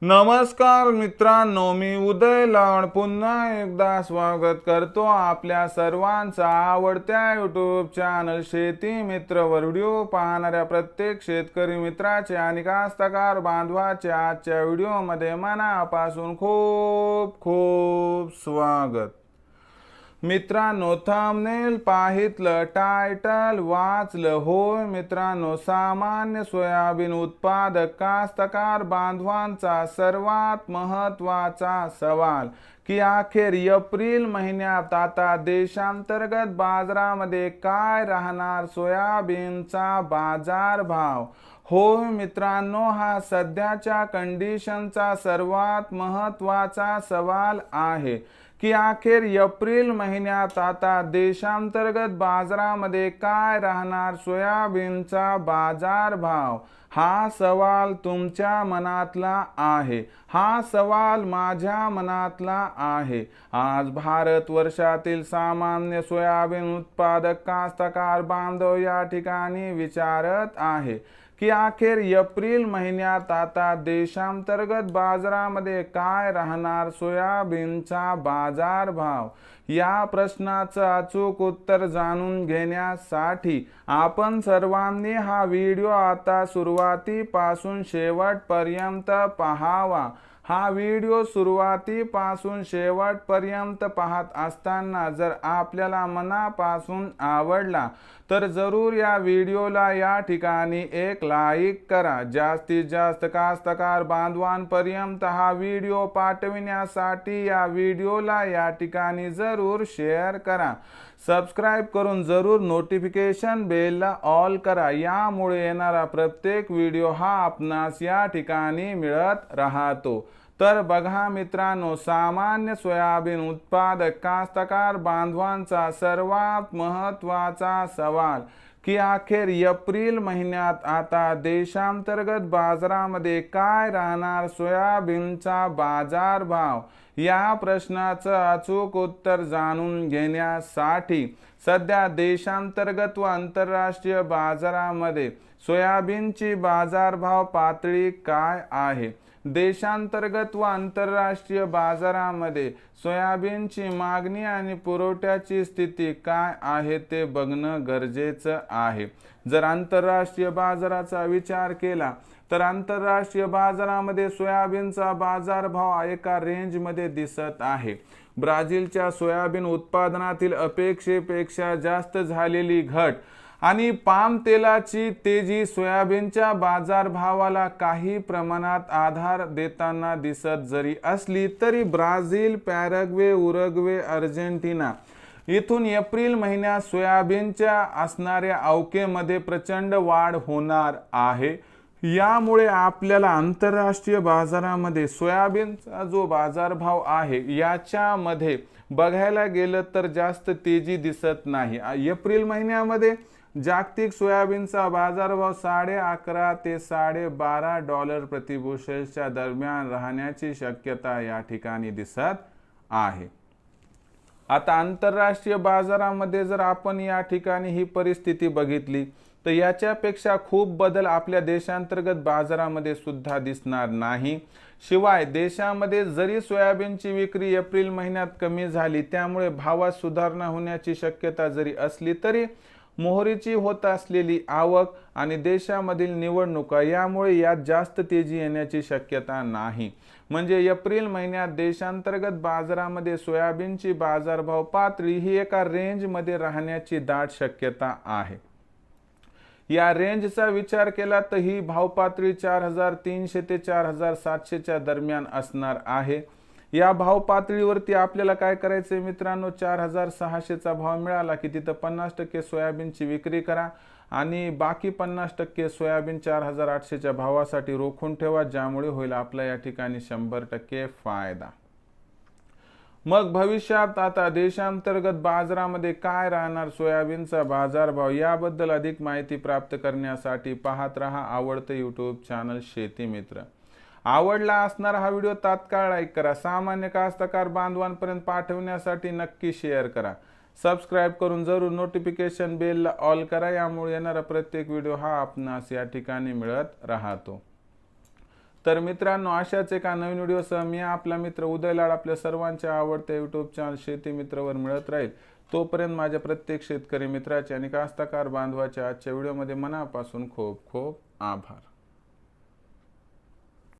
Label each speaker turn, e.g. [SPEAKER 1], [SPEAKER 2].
[SPEAKER 1] नमस्कार मित्रांनो, मी उदय लाड पुन्हा एकदा स्वागत करतो आपल्या सर्वांचा आवडत्या यूट्यूब चॅनल शेती मित्रवर व्हिडिओ पाहणाऱ्या प्रत्येक शेतकरी मित्राचे आणि कास्तकार बांधवाचे आजच्या व्हिडिओमध्ये मनापासून खूप खूप स्वागत। मित्रांनो, थंबनेल पाहितलं, टायटल वाचलं, होय मित्रांनो, सामान्य सोयाबीन उत्पादक कास्तकार बांधवांचा सर्वात महत्त्वाचा सवाल की अखेर एप्रिल महिन्यात आता देशांतर्गत बाजारामध्ये काय राहणार सोयाबीनचा बाजारभाव। होय मित्रांनो, हा सध्याच्या कंडिशनचा सर्वात महत्त्वाचा सवाल आहे की अखेर एप्रिल महिन्यात आता देशांतर्गत बाजारामध्ये काय राहणार सोयाबीनचा बाजारभाव। हा सवाल तुमच्या मनातला आहे, हा सवाल माझ्या मनातला आहे। आज भारतवर्षातील सामान्य सोयाबीन उत्पादक कास्तकार बांधव या ठिकाणी विचारत आहे की अखेर एप्रिल महिन्यात आता देशांतर्गत बाजारामध्ये काय राहणार सोयाबीनचा बाजारभाव। या प्रश्नाचं अचूक उत्तर जाणून घेण्यासाठी आपण सर्वांनी हा व्हिडिओ आता सुरुवातीपासून शेवटपर्यंत पाहावा। हा व्हिडिओ सुरुवातीपासून शेवटपर्यंत पाहत असताना जर आपल्याला मनापासून आवडला तर जरूर या व्हिडिओला या ठिकाणी एक लाईक करा। जास्तीत जास्त कास्तकार बांधवांपर्यंत हा व्हिडिओ पाठविण्यासाठी या व्हिडिओला या ठिकाणी जरूर शेअर करा। सबस्क्राइब करून जरूर नोटिफिकेशन बेलला ऑल करा, यामुळे येणारा प्रत्येक व्हिडिओ हा आपणास या ठिकाणी मिळत राहतो। तर बघा मित्रांनो, सामान्य सोयाबीन उत्पादक कास्तकार बांधवांचा सर्वात महत्त्वाचा सवाल की अखेर एप्रिल महिन्यात आता देशांतर्गत बाजारामध्ये काय राहणार सोयाबीनचा बाजारभाव। या प्रश्नाचं अचूक उत्तर जाणून घेण्यासाठी सध्या देशांतर्गत व आंतरराष्ट्रीय बाजारामध्ये सोयाबीनची बाजारभाव पातळी काय आहे। देशांतर्गत व आंतरराष्ट्रीय बाजारामध्ये सोयाबीनची मागणी आणि पुरवठ्याची स्थिती काय आहे ते बघणं गरजेचं आहे। जर आंतरराष्ट्रीय बाजाराचा विचार केला तर आंतरराष्ट्रीय बाजारामध्ये सोयाबीनचा बाजारभाव एका रेंजमध्ये दिसत आहे। ब्राझीलच्या सोयाबीन उत्पादनातील अपेक्षेपेक्षा जास्त झालेली घट आणि पाम तेलाची तेजी सोयाबीनच्या बाजारभावाला काही प्रमाणात आधार देताना दिसत जरी असली तरी ब्राझील, पॅराग्वे, उरुग्वे, अर्जेंटिना इथून एप्रिल महिन्यात सोयाबीनच्या असणाऱ्या अवकेमध्ये प्रचंड वाढ होणार आहे। यामुळे आपल्याला आंतरराष्ट्रीय बाजारामध्ये सोयाबीनचा जो बाजारभाव आहे याच्यामध्ये बघायला गेलं तर जास्त तेजी दिसत नाही। एप्रिल महिन्यामध्ये जागतिक सोयाबीनचा बाजारभाव $11.5 ते $12.5 प्रति बुशेलच्या दरम्यान राहण्याची शक्यता या ठिकाणी दिसत आहे। आता आंतरराष्ट्रीय बाजारामध्ये जर आपण या ठिकाणी ही परिस्थिती बघितली तर याच्यापेक्षा खूप बदल आपल्या देशांतर्गत बाजारामध्ये सुद्धा दिसणार नाही। शिवाय देशामध्ये जरी सोयाबीनची विक्री एप्रिल महिन्यात कमी झाली त्यामुळे भावात सुधारणा होण्याची शक्यता जरी असली तरी मोहरीची होत असलेली आवक आणि देशामधील निवडणुका यामुळे यात जास्त तेजी येण्याची शक्यता नाही। म्हणजे एप्रिल महिन्यात देशांतर्गत बाजारामध्ये सोयाबीनची बाजारभाव पातळी ही एका रेंजमध्ये राहण्याची दाट शक्यता आहे। या रेंजचा विचार केला तर ही भाव पातळी 4300 ते 4700 च्या दरम्यान असणार आहे। या भाव पातळीवरती आपल्याला काय करायचंय मित्रांनो, 4600 चा भाव मिळाला की तिथं 50% सोयाबीनची विक्री करा आणि बाकी 50% सोयाबीन 4800 च्या भावासाठी रोखून ठेवा, ज्यामुळे होईल आपला या ठिकाणी 100% फायदा। मग भविष्यात आता देशांतर्गत बाजारामध्ये काय राहणार सोयाबीनचा बाजारभाव याबद्दल अधिक माहिती प्राप्त करण्यासाठी पाहत रहा आवडते यूट्यूब चॅनल शेती मित्र। आवडला असणारा हा व्हिडिओ तात्काळ लाईक करा, सामान्य कास्तकार बांधवांपर्यंत पाठवण्यासाठी नक्की शेअर करा। सबस्क्राइब करून जरूर नोटिफिकेशन बेलला ऑल करा, यामुळे येणारा प्रत्येक व्हिडिओ हा आपणास या ठिकाणी मिळत राहतो। तर मित्रांनो, अशाच एका नवीन व्हिडिओसह मी आपला मित्र उदय लाड आपल्या सर्वांच्या आवडत्या यूट्यूब चॅनल शेती मित्रवर मिळत राहील. तोपर्यंत माझ्या प्रत्येक शेतकरी मित्राचे आणि कास्तकार बांधवाच्या आजच्या व्हिडिओमध्ये मनापासून खूप खूप आभार.